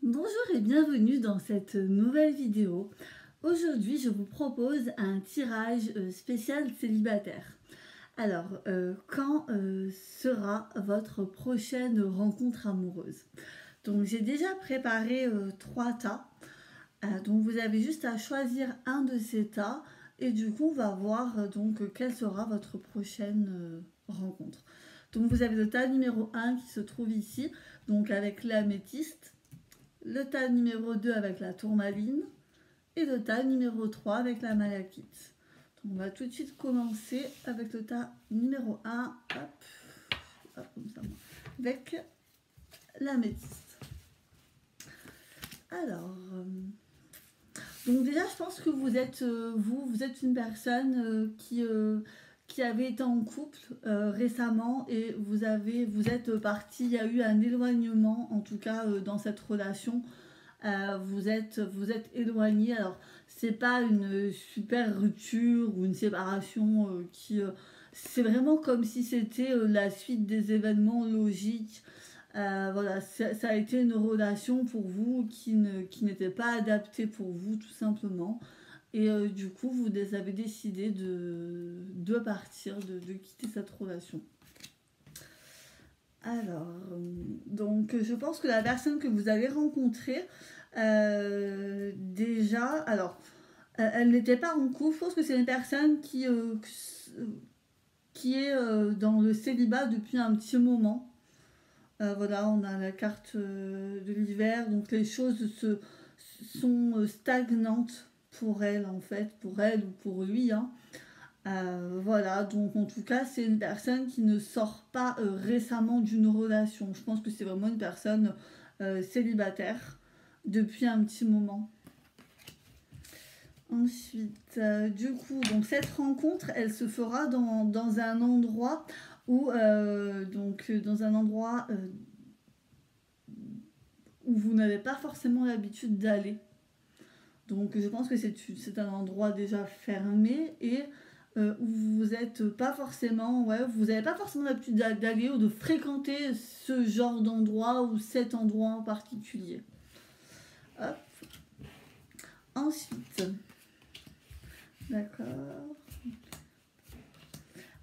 Bonjour et bienvenue dans cette nouvelle vidéo. Aujourd'hui, je vous propose un tirage spécial célibataire. Alors, quand sera votre prochaine rencontre amoureuse? Donc, j'ai déjà préparé 3 tas. Donc, vous avez juste à choisir un de ces tas et du coup, on va voir quelle sera votre prochaine rencontre. Donc, vous avez le tas numéro 1 qui se trouve ici, donc avec l'améthyste, le tas numéro 2 avec la tourmaline et le tas numéro 3 avec la malachite. Donc on va tout de suite commencer avec le tas numéro 1, hop, comme ça, avec l'améthyste. Alors, donc déjà je pense que vous êtes une personne qui avait été en couple récemment et vous êtes parti, il y a eu un éloignement en tout cas dans cette relation. Vous êtes éloigné. Alors, c'est pas une super rupture ou une séparation c'est vraiment comme si c'était la suite des événements logiques. Voilà, ça a été une relation pour vous qui n'était pas adaptée pour vous, tout simplement. Et du coup, vous avez décidé de partir, de quitter cette relation. Alors, donc je pense que la personne que vous avez rencontrée, déjà, alors, elle n'était pas en couple. Je pense que c'est une personne qui est dans le célibat depuis un petit moment. Voilà, on a la carte de l'hiver, donc les choses sont stagnantes pour elle, en fait, pour elle ou pour lui, hein. Voilà, donc en tout cas, c'est une personne qui ne sort pas récemment d'une relation. Je pense que c'est vraiment une personne célibataire depuis un petit moment. Ensuite, du coup, donc cette rencontre, elle se fera dans un endroit où vous n'avez pas forcément l'habitude d'aller. Donc je pense que c'est un endroit déjà fermé et où vous n'êtes pas forcément, vous n'avez pas forcément l'habitude d'aller ou de fréquenter ce genre d'endroit ou cet endroit en particulier. Hop. Ensuite, d'accord.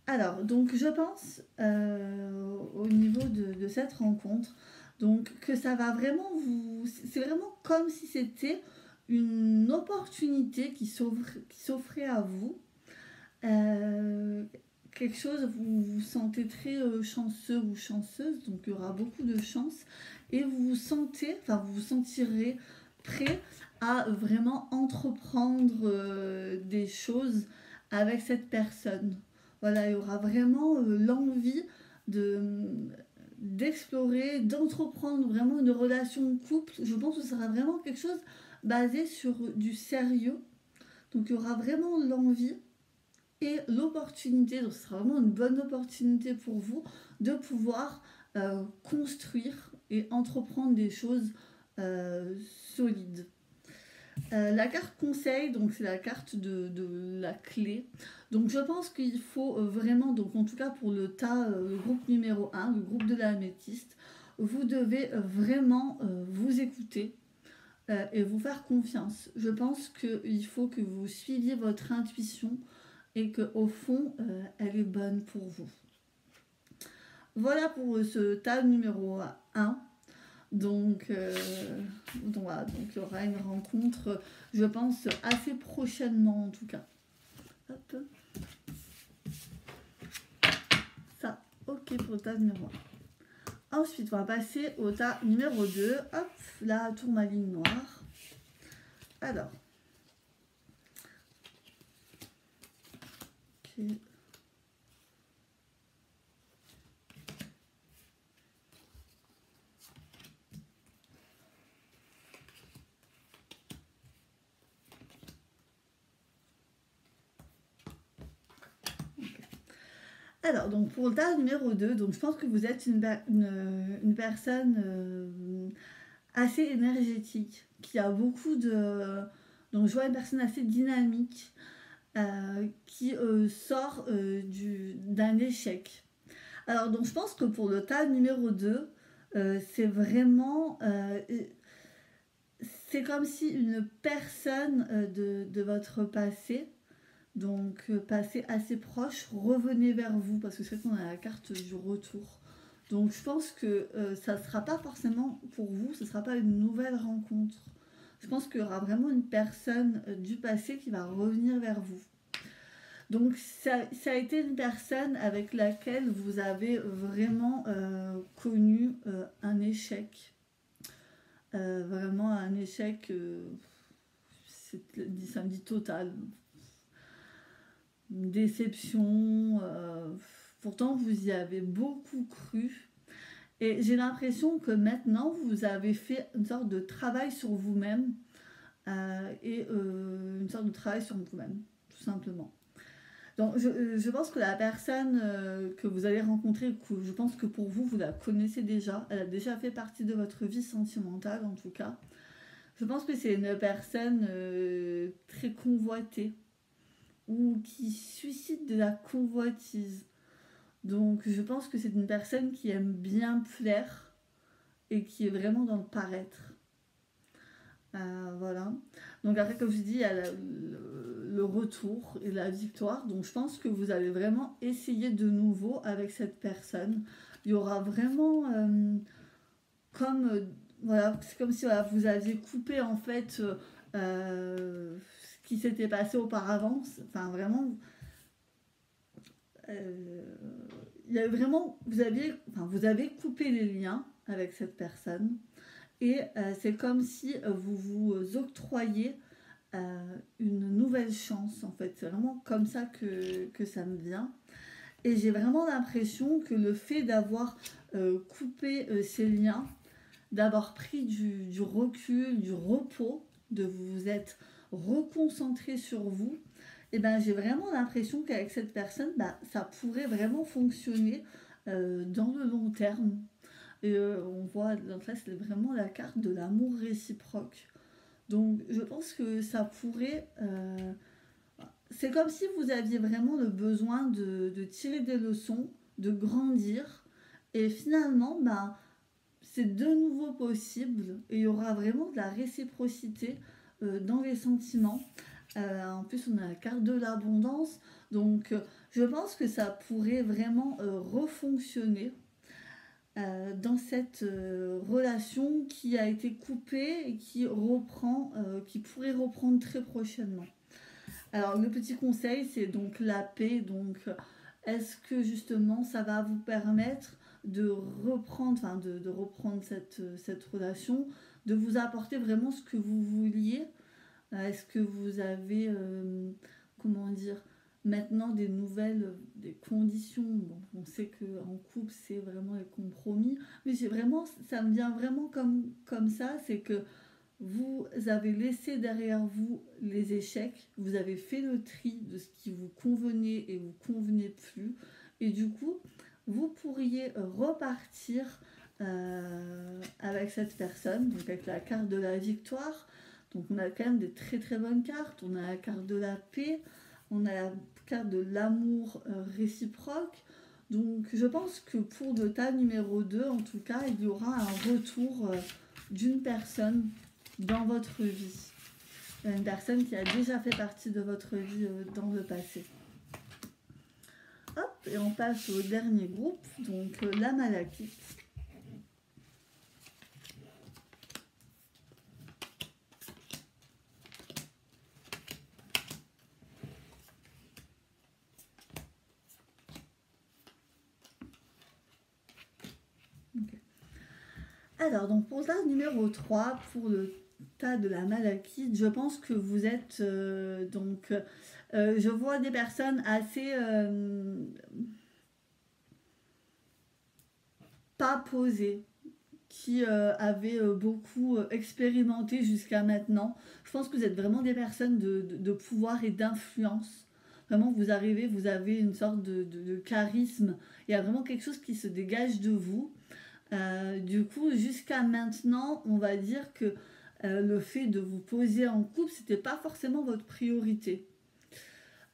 Alors, donc je pense au niveau de cette rencontre, donc que ça va vraiment c'est vraiment comme si c'était une opportunité qui s'offrait à vous. Euh, Quelque chose, vous vous sentez très chanceux ou chanceuse, donc il y aura beaucoup de chance, et vous vous sentirez prêt à vraiment entreprendre des choses avec cette personne. Voilà, il y aura vraiment l'envie de d'explorer, d'entreprendre vraiment une relation de couple. Je pense que ce sera vraiment quelque chose basé sur du sérieux. Donc il y aura vraiment l'envie et l'opportunité, donc ce sera vraiment une bonne opportunité pour vous de pouvoir construire et entreprendre des choses solides. La carte conseil, donc c'est la carte de la clé. Donc je pense qu'il faut vraiment, donc en tout cas pour le tas, le groupe numéro 1, le groupe de l'améthyste, vous devez vraiment vous écouter et vous faire confiance. Je pense qu'il faut que vous suiviez votre intuition et qu'au fond, elle est bonne pour vous. Voilà pour ce tas numéro 1. Donc voilà, donc il y aura une rencontre, je pense, assez prochainement en tout cas. Hop. Ça, ok pour le tas numéro 1. Ensuite, on va passer au tas numéro 2. Hop, la tourmaline noire. Alors. Ok. Alors, donc pour le tas numéro 2, donc je pense que vous êtes une personne assez énergétique, qui a beaucoup de... Donc je vois une personne assez dynamique, qui sort d'un échec. Alors donc je pense que pour le tas numéro 2, c'est vraiment... c'est comme si une personne de votre passé, donc passé assez proche, revenait vers vous, parce que c'est qu'on a la carte du retour. Donc je pense que ça ne sera pas forcément pour vous, ce ne sera pas une nouvelle rencontre. Je pense qu'il y aura vraiment une personne du passé qui va revenir vers vous. Donc ça a été une personne avec laquelle vous avez vraiment connu un échec. Vraiment un échec, ça me dit total. Une déception. Pourtant vous y avez beaucoup cru. Et j'ai l'impression que maintenant vous avez fait une sorte de travail sur vous-même. Une sorte de travail sur vous-même, tout simplement. Donc, je pense que la personne que vous allez rencontrer, je pense que pour vous, vous la connaissez déjà. Elle a déjà fait partie de votre vie sentimentale, en tout cas. Je pense que c'est une personne très convoitée ou qui suscite de la convoitise. Donc, je pense que c'est une personne qui aime bien plaire et qui est vraiment dans le paraître. Voilà. Donc après, comme je dis, il y a le retour et la victoire. Donc je pense que vous allez vraiment essayer de nouveau avec cette personne. Il y aura vraiment voilà, c'est comme si voilà, vous aviez coupé en fait ce qui s'était passé auparavant. Enfin vraiment, il y a vraiment, vous avez coupé les liens avec cette personne. Et c'est comme si vous vous octroyiez une nouvelle chance, en fait. C'est vraiment comme ça que ça me vient. Et j'ai vraiment l'impression que le fait d'avoir coupé ces liens, d'avoir pris du recul, du repos, de vous être reconcentré sur vous, et ben, j'ai vraiment l'impression qu'avec cette personne, ça pourrait vraiment fonctionner dans le long terme. Et on voit, donc là, c'est vraiment la carte de l'amour réciproque. Donc, je pense que ça pourrait... c'est comme si vous aviez vraiment le besoin de tirer des leçons, de grandir. Et finalement, c'est de nouveau possible. Et il y aura vraiment de la réciprocité dans les sentiments. En plus, on a la carte de l'abondance. Donc, je pense que ça pourrait vraiment refonctionner dans cette relation qui a été coupée et qui pourrait reprendre très prochainement. Alors le petit conseil, c'est donc la paix. Donc est-ce que justement ça va vous permettre de reprendre, de reprendre cette relation, de vous apporter vraiment ce que vous vouliez? Est-ce que vous avez, comment dire, maintenant des nouvelles, des conditions? Bon, on sait qu'en couple, c'est vraiment les compromis. Mais ça me vient vraiment comme ça, c'est que vous avez laissé derrière vous les échecs, vous avez fait le tri de ce qui vous convenait et vous convenait plus. Et du coup, vous pourriez repartir avec cette personne, donc avec la carte de la victoire. Donc on a quand même des très très bonnes cartes. On a la carte de la paix, on a la carte de l'amour réciproque. Donc je pense que pour le tas numéro 2, en tout cas, il y aura un retour d'une personne dans votre vie. Une personne qui a déjà fait partie de votre vie dans le passé. Hop, et on passe au dernier groupe, donc la malachite. Alors, donc pour le tas numéro 3, pour le tas de la malachite, je pense que vous êtes je vois des personnes assez pas posées, qui avaient beaucoup expérimenté jusqu'à maintenant. Je pense que vous êtes vraiment des personnes de pouvoir et d'influence. Vraiment, vous arrivez, vous avez une sorte de charisme. Il y a vraiment quelque chose qui se dégage de vous. Du coup, jusqu'à maintenant, on va dire que le fait de vous poser en couple, c'était pas forcément votre priorité.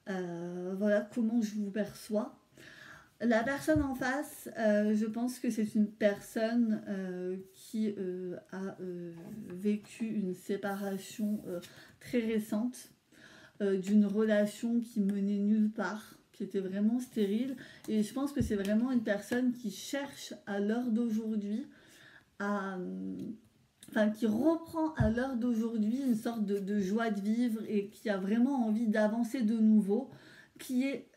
Voilà comment je vous perçois. La personne en face, je pense que c'est une personne qui a vécu une séparation très récente, d'une relation qui menait nulle part, qui était vraiment stérile. Et je pense que c'est vraiment une personne qui cherche à l'heure d'aujourd'hui à... Enfin, qui reprend à l'heure d'aujourd'hui une sorte de joie de vivre et qui a vraiment envie d'avancer de nouveau, qui est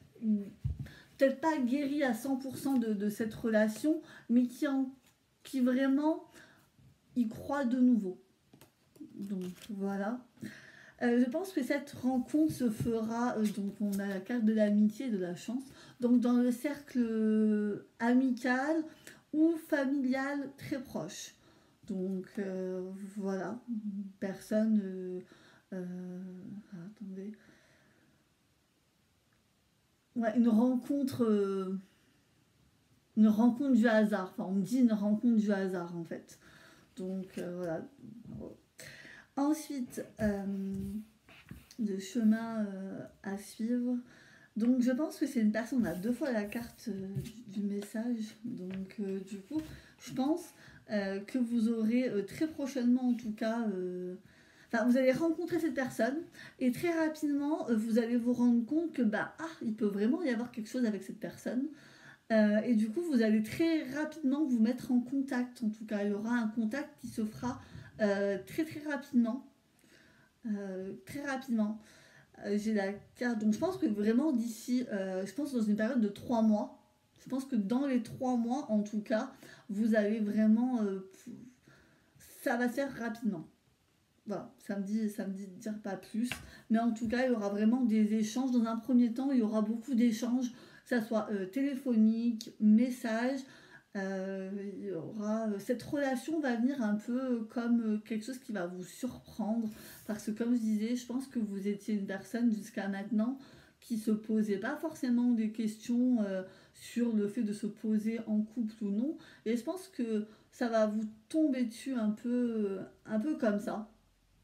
peut-être pas guéri à 100% de cette relation, mais qui vraiment y croit de nouveau. Donc voilà. Je pense que cette rencontre se fera, donc on a la carte de l'amitié et de la chance, donc dans le cercle amical ou familial très proche. Donc voilà, personne... attendez. Ouais, une rencontre du hasard. Enfin, on me dit une rencontre du hasard en fait. Donc voilà. Ensuite, le chemin à suivre. Donc je pense que c'est une personne, on a 2 fois la carte du message. Donc du coup, je pense que vous aurez très prochainement en tout cas... Enfin, vous allez rencontrer cette personne et très rapidement, vous allez vous rendre compte que il peut vraiment y avoir quelque chose avec cette personne. Et du coup, vous allez très rapidement vous mettre en contact. En tout cas, il y aura un contact qui se fera très très rapidement. Très rapidement. J'ai la carte. Donc je pense que vraiment d'ici, je pense dans une période de 3 mois, je pense que dans les 3 mois en tout cas, vous allez vraiment... ça va se faire rapidement. Voilà, ça me dit de dire pas plus. Mais en tout cas, il y aura vraiment des échanges. Dans un premier temps, il y aura beaucoup d'échanges, que ce soit téléphonique, message. Il y aura, cette relation va venir un peu comme quelque chose qui va vous surprendre. Parce que comme je disais, je pense que vous étiez une personne jusqu'à maintenant qui se posait pas forcément des questions sur le fait de se poser en couple ou non. Et je pense que ça va vous tomber dessus un peu comme ça.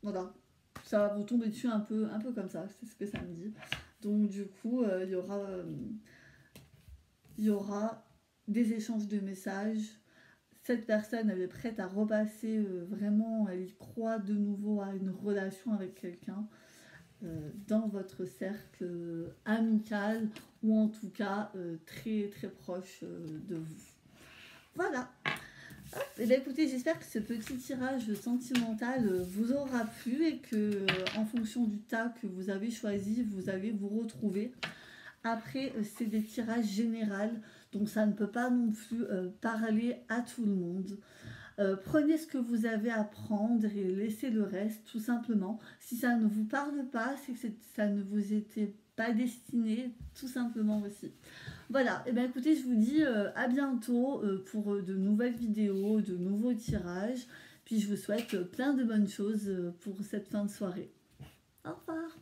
Voilà, ça va vous tomber dessus un peu comme ça, c'est ce que ça me dit. Donc du coup, il y aura des échanges de messages. Cette personne, elle est prête à repasser vraiment, elle y croit de nouveau à une relation avec quelqu'un dans votre cercle amical ou en tout cas très très proche de vous. Voilà. Et bien écoutez, j'espère que ce petit tirage sentimental vous aura plu et que en fonction du tas que vous avez choisi, vous allez vous retrouver. Après, c'est des tirages généraux, donc ça ne peut pas non plus parler à tout le monde. Prenez ce que vous avez à prendre et laissez le reste, tout simplement. Si ça ne vous parle pas, c'est que ça ne vous était pas destiné, tout simplement aussi. Voilà, et bien écoutez, je vous dis à bientôt pour de nouvelles vidéos, de nouveaux tirages. Puis je vous souhaite plein de bonnes choses pour cette fin de soirée. Au revoir.